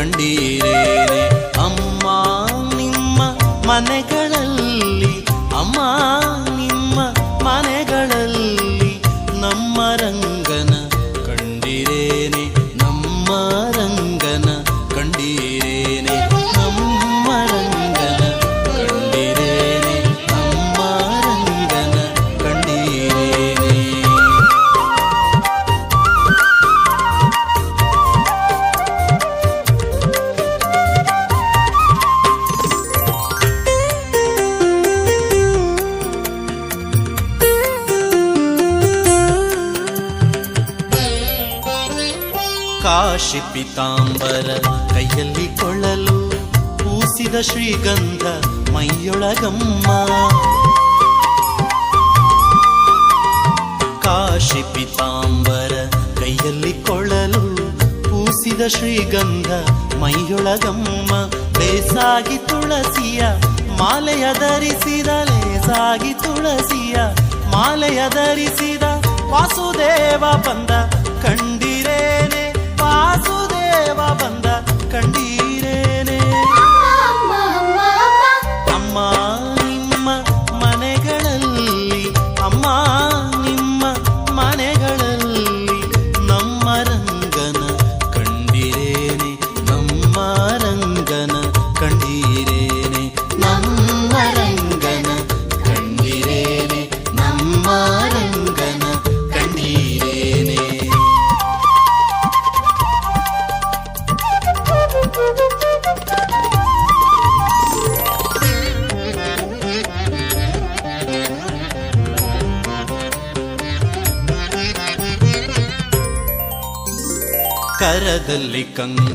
ಕಂಡೀರೇನೆ ಅಮ್ಮ ನಿಮ್ಮ ಮನೆಗಳಲ್ಲಿ, ಅಮ್ಮ ನಿಮ್ಮ ಮನೆಗಳಲ್ಲಿ ನಮ್ಮ ರಂಗನ ಕಂಡಿರೇನೆ, ನಮ್ಮ ರಂಗನ ಕಂಡೀರೇನೆ, ನಮ್ಮ ರಂಗನ ಕಂಡಿರೇನೆ, ನಮ್ಮ ರಂಗನ ಕಂಡೀರೇನೆ. ಕಾಶಿ ಪೀತಾಂಬರ ಕೈಯಲ್ಲಿ ಕೊಳ್ಳಲು ಪೂಸಿದ ಶ್ರೀಗಂಧ ಮೈಯೊಳಗಮ್ಮ, ಕಾಶಿ ಪೀತಾಂಬರ ಕೈಯಲ್ಲಿ ಕೊಳ್ಳಲು ಪೂಸಿದ ಶ್ರೀಗಂಧ ಮೈಯೊಳಗಮ್ಮ. ಲೇಸಾಗಿ ತುಳಸಿಯ ಮಾಲೆಯ ಧರಿಸಿದ, ಲೇಸಾಗಿ ತುಳಸಿಯ ಮಾಲೆಯ ಧರಿಸಿದ ವಾಸುದೇವ ಬಂದ ಕಂಡಿರೇನೆ, ವಾಸುದೇವ ಬಂದ ಕಂಡೀರೇನೆ. ಅಮ್ಮ ನಿಮ್ಮ ಮನೆಗಳಲ್ಲಿ, ಅಮ್ಮ ನಿಮ್ಮ ಮನೆಗಳಲ್ಲಿ ನಮ್ಮ ರಂಗನ ಕಂಡೀರೇನೆ, ನಮ್ಮ ರಂಗನ ಕಂಡೀರೇನೆ, ನಮ್ಮ ರಂಗನ ಕಂಡೀರೇನೆ, ನಮ್ಮ ರಂಗನ ಕಂಡೀರೇನೆ. ಕರದಲ್ಲಿ ಕಂಕಣ